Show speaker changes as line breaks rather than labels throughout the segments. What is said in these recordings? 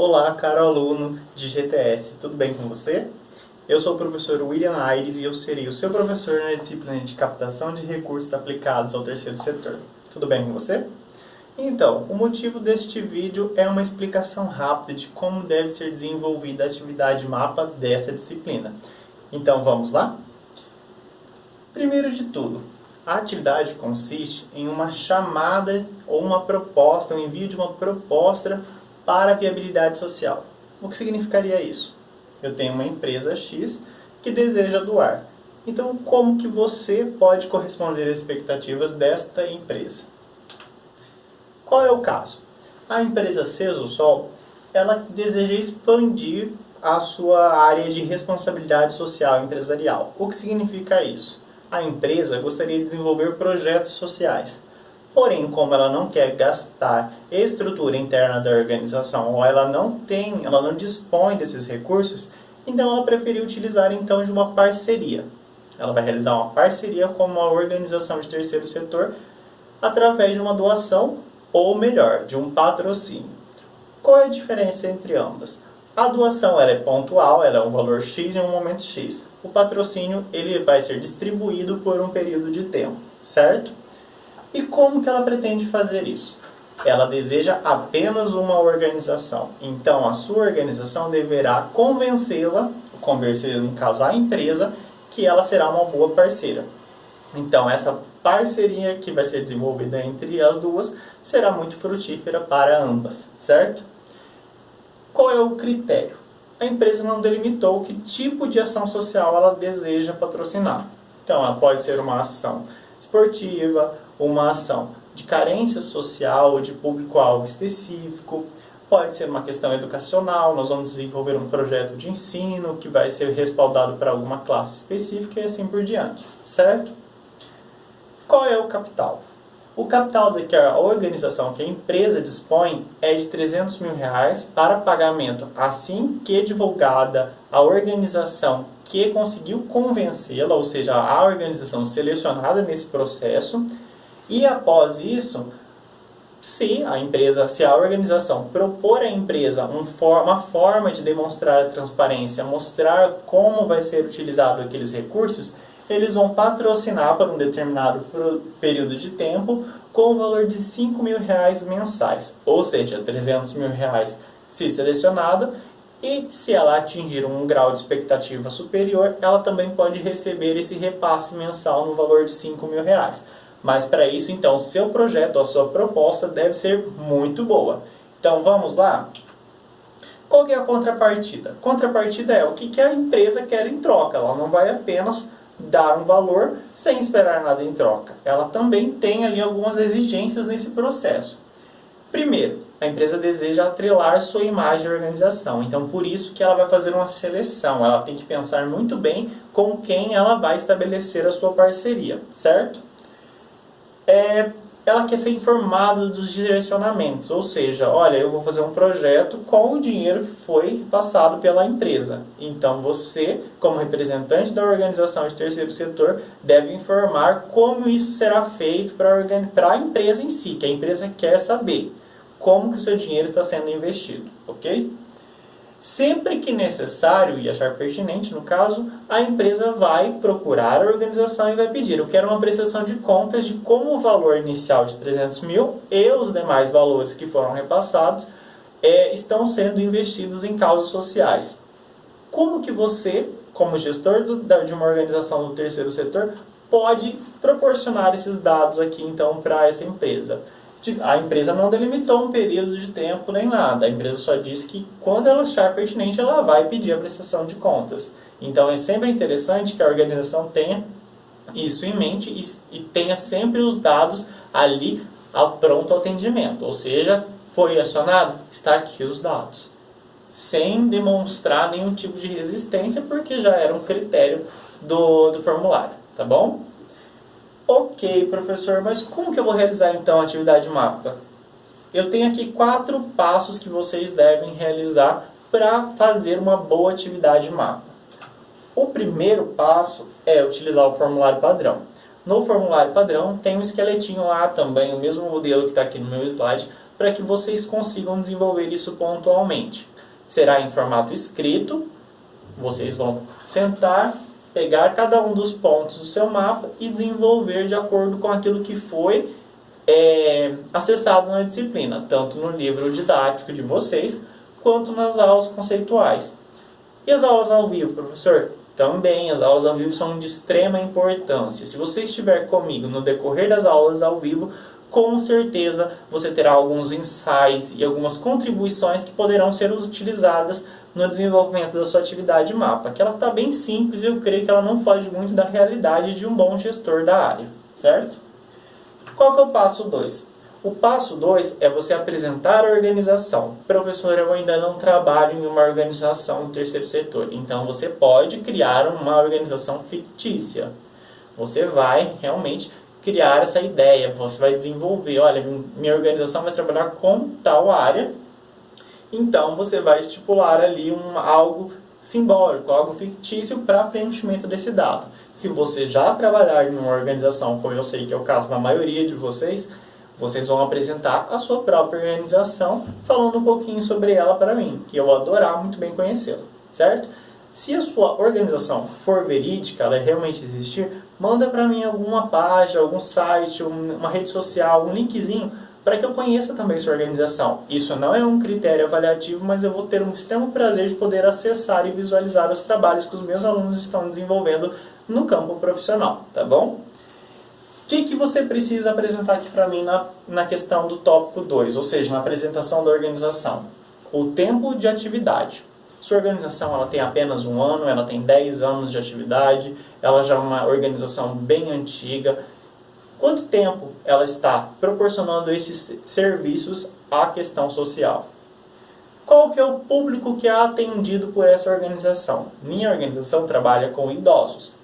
Olá, caro aluno de GTS, tudo bem com você? Eu sou o professor William Aires e eu serei o seu professor na disciplina de captação de recursos aplicados ao terceiro setor. Tudo bem com você? Então, o motivo deste vídeo é uma explicação rápida de como deve ser desenvolvida a atividade mapa dessa disciplina. Então, vamos lá? Primeiro de tudo, a atividade consiste em uma chamada ou uma proposta, o envio de uma proposta para a viabilidade social. O que significaria isso? Eu tenho uma empresa X que deseja doar. Então, como que você pode corresponder às expectativas desta empresa? Qual é o caso? A empresa Cesosol, ela deseja expandir a sua área de responsabilidade social empresarial. O que significa isso? A empresa gostaria de desenvolver projetos sociais. Porém, como ela não quer gastar estrutura interna da organização, ou ela não dispõe desses recursos, então ela preferiu utilizar então de uma parceria. Ela vai realizar uma parceria com uma organização de terceiro setor através de uma doação, ou melhor, de um patrocínio. Qual é a diferença entre ambas? A doação ela é pontual, ela é um valor X em um momento X. O patrocínio ele vai ser distribuído por um período de tempo, certo? E como que ela pretende fazer isso? Ela deseja apenas uma organização. Então, a sua organização deverá convencê-la, convencer, no caso, a empresa, que ela será uma boa parceira. Então, essa parceria que vai ser desenvolvida entre as duas será muito frutífera para ambas, certo? Qual é o critério? A empresa não delimitou que tipo de ação social ela deseja patrocinar. Então, ela pode ser uma ação esportiva, uma ação de carência social ou de público-alvo específico, pode ser uma questão educacional, nós vamos desenvolver um projeto de ensino que vai ser respaldado para alguma classe específica e assim por diante, certo? Qual é o capital? O capital que a organização, que a empresa dispõe é de R$300 mil para pagamento assim que divulgada a organização que conseguiu convencê-la, ou seja, a organização selecionada nesse processo. E após isso, se a organização propor à empresa uma forma de demonstrar a transparência, mostrar como vai ser utilizado aqueles recursos, eles vão patrocinar por um determinado período de tempo com o valor de R$5 mil mensais, ou seja, R$300 mil se selecionada, e se ela atingir um grau de expectativa superior, ela também pode receber esse repasse mensal no valor de R$5 mil. Mas para isso, então, o seu projeto, a sua proposta deve ser muito boa. Então, vamos lá? Qual que é a contrapartida? Contrapartida é o que a empresa quer em troca. Ela não vai apenas dar um valor sem esperar nada em troca. Ela também tem ali algumas exigências nesse processo. Primeiro, a empresa deseja atrelar sua imagem de organização. Então, por isso que ela vai fazer uma seleção. Ela tem que pensar muito bem com quem ela vai estabelecer a sua parceria, certo? Ela quer ser informada dos direcionamentos, ou seja, olha, eu vou fazer um projeto com o dinheiro que foi passado pela empresa. Então você, como representante da organização de terceiro setor, deve informar como isso será feito para a empresa em si, que a empresa quer saber como que o seu dinheiro está sendo investido, ok? Sempre que necessário e achar pertinente, no caso, a empresa vai procurar a organização e vai pedir: eu quero uma prestação de contas de como o valor inicial de 300 mil e os demais valores que foram repassados estão sendo investidos em causas sociais. Como que você, como gestor de uma organização do terceiro setor, pode proporcionar esses dados aqui, então, para essa empresa? A empresa não delimitou um período de tempo nem nada. A empresa só disse que quando ela achar pertinente, ela vai pedir a prestação de contas. Então é sempre interessante que a organização tenha isso em mente e tenha sempre os dados ali ao pronto atendimento. Ou seja, foi acionado, está aqui os dados. Sem demonstrar nenhum tipo de resistência, porque já era um critério do formulário. Tá bom? Ok, professor, mas como que eu vou realizar então a atividade mapa? Eu tenho aqui 4 passos que vocês devem realizar para fazer uma boa atividade mapa. O primeiro passo é utilizar o formulário padrão. No formulário padrão tem um esqueletinho lá também, o mesmo modelo que está aqui no meu slide, para que vocês consigam desenvolver isso pontualmente. Será em formato escrito, vocês vão sentar, pegar cada um dos pontos do seu mapa e desenvolver de acordo com aquilo que foi acessado na disciplina, tanto no livro didático de vocês, quanto nas aulas conceituais. E as aulas ao vivo, professor? Também, as aulas ao vivo são de extrema importância. Se você estiver comigo no decorrer das aulas ao vivo, com certeza você terá alguns insights e algumas contribuições que poderão ser utilizadas no desenvolvimento da sua atividade mapa, que ela está bem simples e eu creio que ela não foge muito da realidade de um bom gestor da área, certo? Qual que é o passo 2? O passo 2 é você apresentar a organização. Professor, eu ainda não trabalho em uma organização do terceiro setor, então você pode criar uma organização fictícia. Você vai realmente criar essa ideia, você vai desenvolver, olha, minha organização vai trabalhar com tal área, então você vai estipular ali algo simbólico, algo fictício para preenchimento desse dado. Se você já trabalhar em uma organização, como eu sei que é o caso da maioria de vocês, vocês vão apresentar a sua própria organização, falando um pouquinho sobre ela para mim, que eu vou adorar muito bem conhecê-la, certo? Se a sua organização for verídica, ela realmente existir, manda para mim alguma página, algum site, uma rede social, um linkzinho, para que eu conheça também sua organização. Isso não é um critério avaliativo, mas eu vou ter um extremo prazer de poder acessar e visualizar os trabalhos que os meus alunos estão desenvolvendo no campo profissional, tá bom? O que você precisa apresentar aqui para mim na questão do tópico 2, ou seja, na apresentação da organização? O tempo de atividade. Sua organização ela tem apenas 1 ano, ela tem 10 anos de atividade, ela já é uma organização bem antiga. Quanto tempo ela está proporcionando esses serviços à questão social? Qual que é o público que é atendido por essa organização? Minha organização trabalha com idosos,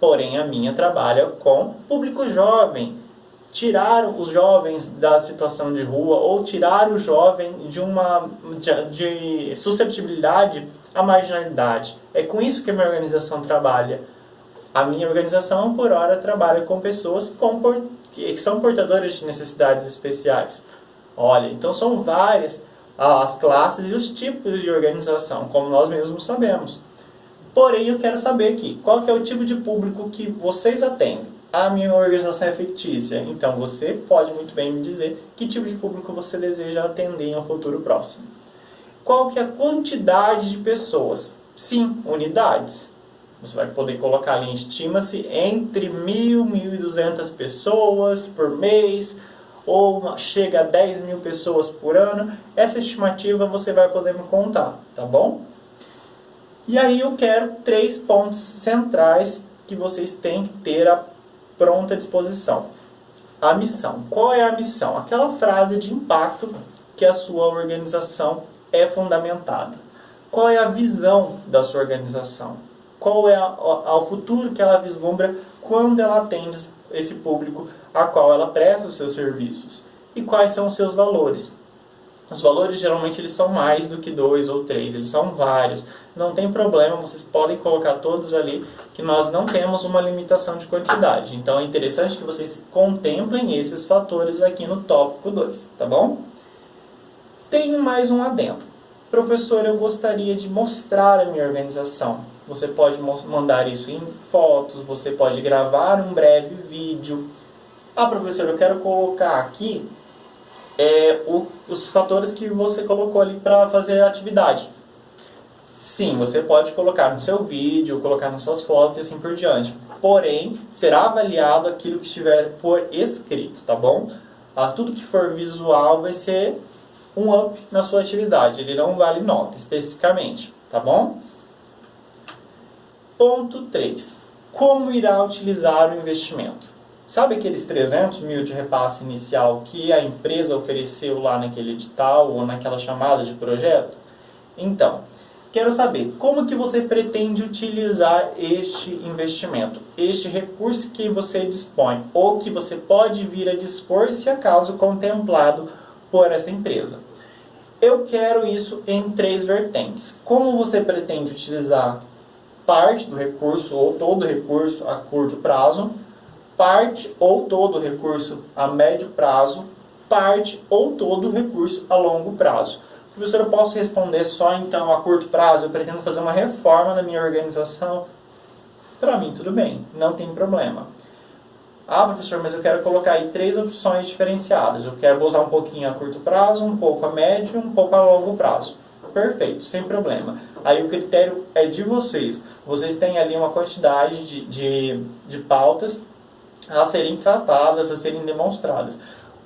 porém a minha trabalha com público jovem. Tirar os jovens da situação de rua ou tirar o jovem de susceptibilidade à marginalidade. É com isso que a minha organização trabalha. A minha organização, por hora, trabalha com pessoas que são portadoras de necessidades especiais. Olha, então são várias as classes e os tipos de organização, como nós mesmos sabemos. Porém, eu quero saber aqui, qual que é o tipo de público que vocês atendem? A minha organização é fictícia, então você pode muito bem me dizer que tipo de público você deseja atender em um futuro próximo. Qual que é a quantidade de pessoas? Sim, unidades. Você vai poder colocar ali, estima-se entre 1.000 e 1.200 pessoas por mês, ou chega a 10.000 pessoas por ano. Essa estimativa você vai poder me contar, tá bom? E aí eu quero 3 pontos centrais que vocês têm que ter a pronta disposição. A missão. Qual é a missão? Aquela frase de impacto que a sua organização é fundamentada. Qual é a visão da sua organização? Qual é o futuro que ela vislumbra quando ela atende esse público a qual ela presta os seus serviços? E quais são os seus valores? Os valores geralmente eles são mais do que 2 ou 3, eles são vários. Não tem problema, vocês podem colocar todos ali, que nós não temos uma limitação de quantidade. Então é interessante que vocês contemplem esses fatores aqui no tópico 2, tá bom? Tenho mais um adendo. Professor, eu gostaria de mostrar a minha organização. Você pode mandar isso em fotos, você pode gravar um breve vídeo. Ah, professor, eu quero colocar aqui os fatores que você colocou ali para fazer a atividade. Sim, você pode colocar no seu vídeo, colocar nas suas fotos e assim por diante. Porém, será avaliado aquilo que estiver por escrito, tá bom? Tudo que for visual vai ser um up na sua atividade. Ele não vale nota especificamente, tá bom? Ponto 3. Como irá utilizar o investimento? Sabe aqueles 300 mil de repasse inicial que a empresa ofereceu lá naquele edital ou naquela chamada de projeto? Então, quero saber como que você pretende utilizar este investimento, este recurso que você dispõe ou que você pode vir a dispor se acaso contemplado por essa empresa. Eu quero isso em 3 vertentes. Como você pretende utilizar parte do recurso ou todo o recurso a curto prazo, parte ou todo o recurso a médio prazo, parte ou todo o recurso a longo prazo. Professor, eu posso responder só então a curto prazo? Eu pretendo fazer uma reforma na minha organização? Para mim, tudo bem, não tem problema. Ah, professor, mas eu quero colocar aí 3 opções diferenciadas. Vou usar um pouquinho a curto prazo, um pouco a médio e um pouco a longo prazo. Perfeito, sem problema. Aí o critério é de vocês. Vocês têm ali uma quantidade de pautas a serem tratadas, a serem demonstradas.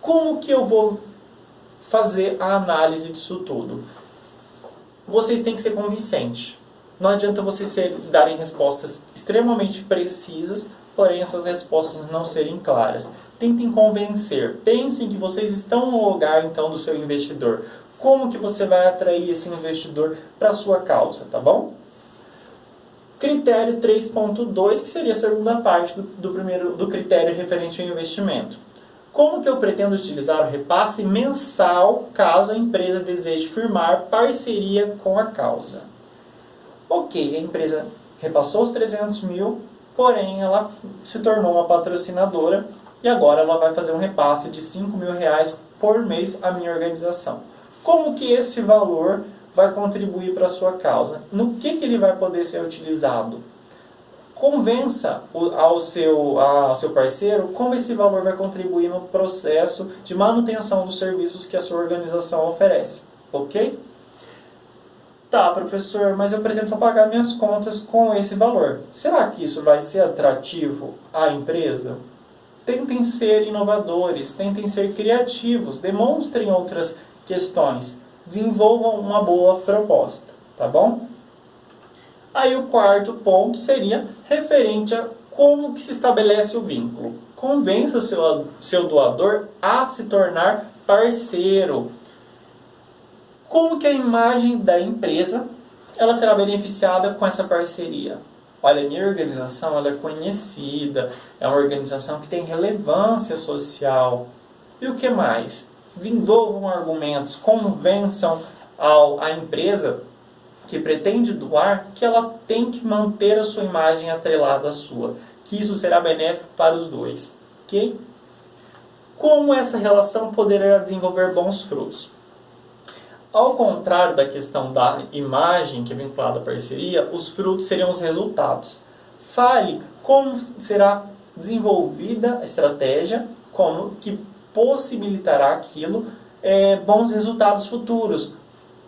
Como que eu vou fazer a análise disso tudo? Vocês têm que ser convincentes. Não adianta vocês darem respostas extremamente precisas, porém essas respostas não serem claras. Tentem convencer. Pensem que vocês estão no lugar então do seu investidor. Como que você vai atrair esse investidor para a sua causa, tá bom? Critério 3.2, que seria a segunda parte do critério referente ao investimento. Como que eu pretendo utilizar o repasse mensal caso a empresa deseje firmar parceria com a causa? Ok, a empresa repassou os 300 mil, porém ela se tornou uma patrocinadora e agora ela vai fazer um repasse de 5 mil reais por mês à minha organização. Como que esse valor vai contribuir para a sua causa? No que ele vai poder ser utilizado? Convença ao seu parceiro como esse valor vai contribuir no processo de manutenção dos serviços que a sua organização oferece. Ok? Tá, professor, mas eu pretendo só pagar minhas contas com esse valor. Será que isso vai ser atrativo à empresa? Tentem ser inovadores, tentem ser criativos, demonstrem outras questões, desenvolvam uma boa proposta, tá bom? Aí o quarto ponto seria referente a como que se estabelece o vínculo. Convença seu doador a se tornar parceiro. Como que a imagem da empresa ela será beneficiada com essa parceria? Olha, minha organização ela é conhecida, é uma organização que tem relevância social. E o que mais? Desenvolvam argumentos, convençam a empresa que pretende doar que ela tem que manter a sua imagem atrelada à sua, que isso será benéfico para os dois. Ok? Como essa relação poderá desenvolver bons frutos? Ao contrário da questão da imagem, que é vinculada à parceria, os frutos seriam os resultados. Fale como será desenvolvida a estratégia, como que possibilitará aquilo bons resultados futuros.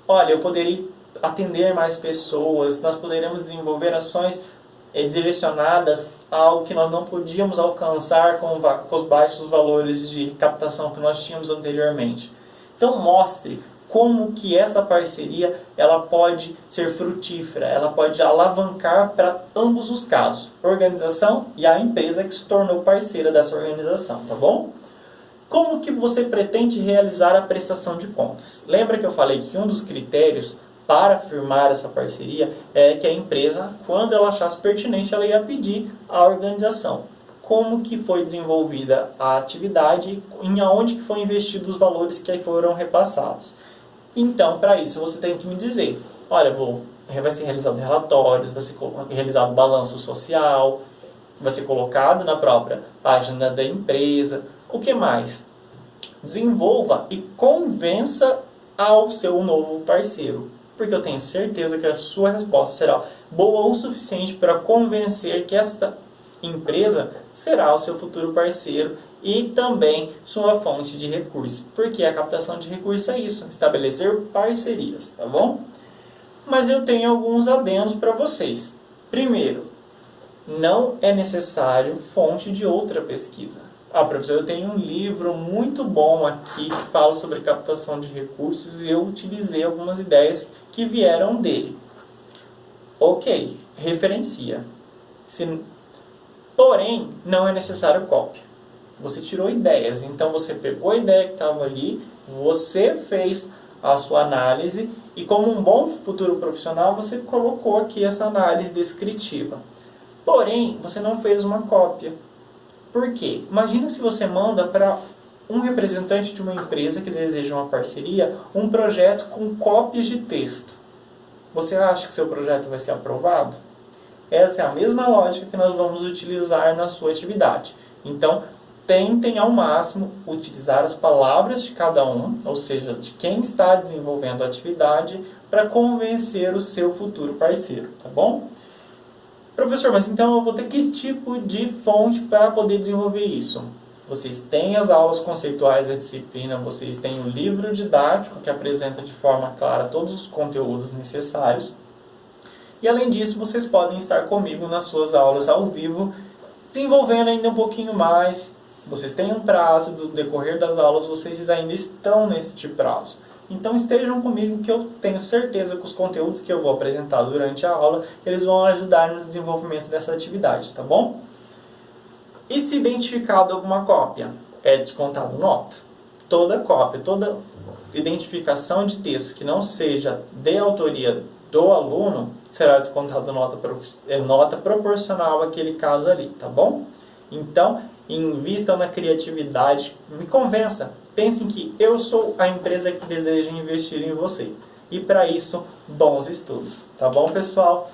Olha, eu poderia atender mais pessoas, nós poderemos desenvolver ações direcionadas a algo que nós não podíamos alcançar com os baixos valores de captação que nós tínhamos anteriormente. Então mostre como que essa parceria ela pode ser frutífera, ela pode alavancar para ambos os casos, a organização e a empresa que se tornou parceira dessa organização, tá bom? Como que você pretende realizar a prestação de contas? Lembra que eu falei que um dos critérios para firmar essa parceria é que a empresa, quando ela achasse pertinente, ela ia pedir à organização como que foi desenvolvida a atividade e em onde que foi investido os valores que aí foram repassados. Então, para isso, você tem que me dizer, olha, vai ser realizado relatórios, vai ser realizado balanço social, vai ser colocado na própria página da empresa. O que mais? Desenvolva e convença ao seu novo parceiro, porque eu tenho certeza que a sua resposta será boa o suficiente para convencer que esta empresa será o seu futuro parceiro e também sua fonte de recursos, porque a captação de recursos é isso, estabelecer parcerias, tá bom? Mas eu tenho alguns adendos para vocês. Primeiro, não é necessário fonte de outra pesquisa. Ah, professor, eu tenho um livro muito bom aqui que fala sobre captação de recursos e eu utilizei algumas ideias que vieram dele. Ok, referencia. Porém, não é necessário cópia. Você tirou ideias, então você pegou a ideia que estava ali, você fez a sua análise e como um bom futuro profissional você colocou aqui essa análise descritiva. Porém, você não fez uma cópia. Por quê? Imagina se você manda para um representante de uma empresa que deseja uma parceria um projeto com cópias de texto. Você acha que seu projeto vai ser aprovado? Essa é a mesma lógica que nós vamos utilizar na sua atividade. Então, tentem ao máximo utilizar as palavras de cada um, ou seja, de quem está desenvolvendo a atividade, para convencer o seu futuro parceiro, tá bom? Professor, mas então eu vou ter que tipo de fonte para poder desenvolver isso? Vocês têm as aulas conceituais da disciplina, vocês têm o livro didático que apresenta de forma clara todos os conteúdos necessários. E além disso, vocês podem estar comigo nas suas aulas ao vivo, desenvolvendo ainda um pouquinho mais. Vocês têm um prazo, do decorrer das aulas vocês ainda estão nesse prazo. Então estejam comigo que eu tenho certeza que os conteúdos que eu vou apresentar durante a aula, eles vão ajudar no desenvolvimento dessa atividade, tá bom? E se identificado alguma cópia, é descontado nota. Toda cópia, toda identificação de texto que não seja de autoria do aluno, será descontado nota proporcional àquele caso ali, tá bom? Então, invistam na criatividade, me convença. Pensem que eu sou a empresa que deseja investir em você. E para isso, bons estudos. Tá bom, pessoal?